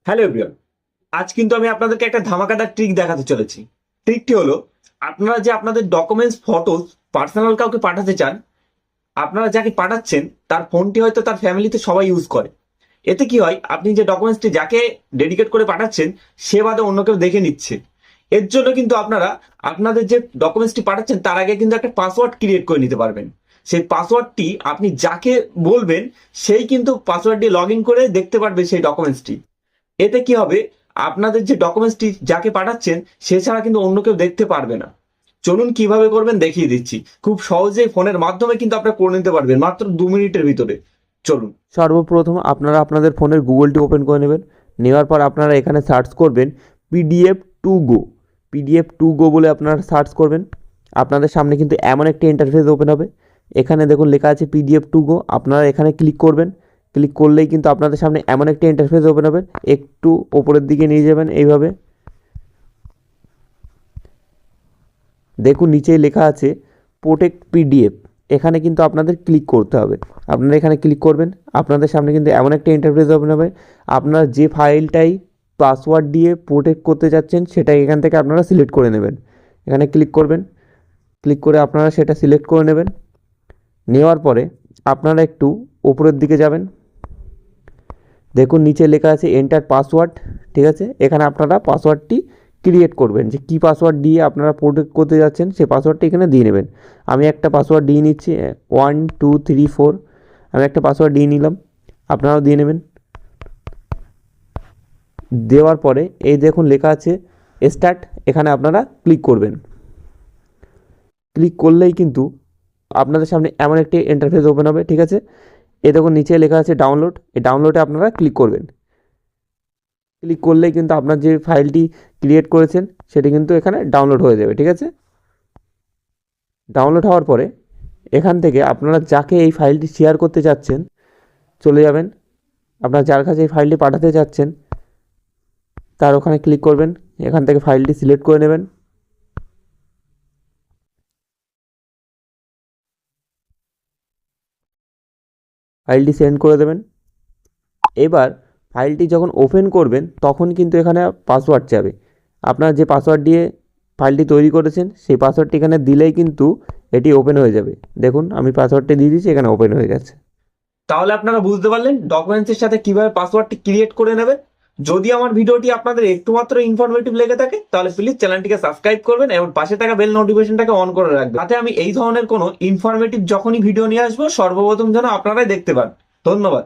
Hello everyone, আজ কিন্তু আমি আপনাদেরকে একটা ধামাকাদার ট্রিক দেখাতে চলেছি। ট্রিকটি হলো, আপনারা যে আপনাদের ডকুমেন্টস, ফটোস পার্সোনাল কাউকে পাঠাতে চান, আপনারা যাকে পাঠাচ্ছেন তার ফোনটি হয়তো তার ফ্যামিলিতে সবাই ইউজ করে। এতে কি হয়, আপনি যে ডকুমেন্টসটি যাকে ডেডিকেট করে পাঠাচ্ছেন সে বাদে অন্য কেউ দেখে নিচ্ছে। এর জন্য কিন্তু আপনারা আপনাদের যে ডকুমেন্টসটি পাঠাচ্ছেন তার আগে কিন্তু একটা পাসওয়ার্ড ক্রিয়েট করে নিতে পারবেন। সেই পাসওয়ার্ডটি আপনি যাকে বলবেন সেই কিন্তু পাসওয়ার্ড দিয়ে লগ ইন করে দেখতে পারবে সেই ডকুমেন্টসটি। এতে কি হবে, আপনাদের যে ডকুমেন্টসটি যাকে পাঠাচ্ছেন সে ছাড়া কিন্তু অন্য কেউ দেখতে পারবে না। চলুন কিভাবে করবেন দেখিয়ে দিচ্ছি। খুব সহজেই ফোনের মাধ্যমে কিন্তু আপনারা করে নিতে পারবেন মাত্র 2 মিনিটের ভিতরে। চলুন। সর্বপ্রথম আপনারা আপনাদের ফোনের গুগলটি ওপেন করে নেবেন। নেওয়ার পর আপনারা এখানে সার্চ করবেন PDF to go. PDF to go বলে আপনারা সার্চ করবেন। আপনাদের সামনে কিন্তু এমন একটি ইন্টারফেস ওপেন হবে। এখানে দেখুন লেখা আছে পিডিএফ টু গো। আপনারা এখানে ক্লিক করবেন। ক্লিক করলেই কিন্তু আপনাদের সামনে এমন একটি ইন্টারফেস ওপেন হবে। একটু ওপরের দিকে নিয়ে যাবেন এইভাবে। দেখুন নিচেই লেখা আছে প্রোটেক্ট পিডিএফ। এখানে কিন্তু আপনাদের ক্লিক করতে হবে। আপনারা এখানে ক্লিক করবেন। আপনাদের সামনে কিন্তু এমন একটা ইন্টারফেস ওপেন হবে। আপনারা যে ফাইলটাই পাসওয়ার্ড দিয়ে প্রোটেক্ট করতে যাচ্ছেন সেটা এখান থেকে আপনারা সিলেক্ট করে নেবেন। এখানে ক্লিক করবেন। ক্লিক করে আপনারা সেটা সিলেক্ট করে নেবেন। নেওয়ার পরে আপনারা একটু উপরের দিকে যাবেন। দেখুন নিচে লেখা আছে এন্টার পাসওয়ার্ড। ঠিক আছে, এখানে আপনারা পাসওয়ার্ডটি ক্রিয়েট করবেন, যে কী পাসওয়ার্ড দিয়ে আপনারা প্রোটেক্ট করতে যাচ্ছেন সেই পাসওয়ার্ডটি এখানে দিয়ে নেবেন। আমি একটা পাসওয়ার্ড দিয়ে নিচ্ছি, 1 2 3 4। আমি একটা পাসওয়ার্ড দিয়ে নিলাম, আপনারাও দিয়ে নেবেন। দেওয়ার পরে এই দেখুন লেখা আছে স্টার্ট, এখানে আপনারা ক্লিক করবেন। ক্লিক করলেই কিন্তু আপনাদের সামনে এমন একটি ইন্টারফেস ওপেন হবে। ঠিক আছে, এই দেখুন নিচে লেখা আছে ডাউনলোড। এই ডাউনলোডে আপনারা ক্লিক করবেন। ক্লিক করলেই কিন্তু আপনার যে ফাইলটি ক্রিয়েট করেছেন সেটি কিন্তু এখানে ডাউনলোড হয়ে যাবে। ঠিক আছে, ডাউনলোড হওয়ার পরে এখান থেকে আপনারা যাকে এই ফাইলটি শেয়ার করতে চাচ্ছেন চলে যাবেন। আপনারা যার কাছে এই ফাইলটি পাঠাতে চাচ্ছেন তার ওখানে ক্লিক করবেন। এখান থেকে ফাইলটি সিলেক্ট করে নেবেন। ফাইলটি সেন্ড করে দেবেন। এবার ফাইলটি যখন ওপেন করবেন তখন কিন্তু এখানে পাসওয়ার্ড চাবে। আপনারা যে পাসওয়ার্ড দিয়ে ফাইলটি তৈরি করেছেন সেই পাসওয়ার্ডটি এখানে দিলেই কিন্তু এটি ওপেন হয়ে যাবে। দেখুন আমি পাসওয়ার্ডটি দিয়ে দিয়েছি, এখানে ওপেন হয়ে গেছে। তাহলে আপনারা বুঝতে পারলেন ডকুমেন্টসের সাথে কিভাবে পাসওয়ার্ডটি ক্রিয়েট করে নেবেন। যদি আমার ভিডিওটি আপনাদের একটু মাত্র ইনফরমেটিভ লেগে থাকে তাহলে প্লিজ চ্যানেলটিকে সাবস্ক্রাইব করবেন এবং পাশে থাকা বেল নোটিফিকেশনটাকে অন করে রাখবেন, যাতে আমি এই ধরনের কোনো ইনফরমেটিভ যখনই ভিডিও নিয়ে আসবো সর্বপ্রথম যেন আপনারাই দেখতে পান। ধন্যবাদ।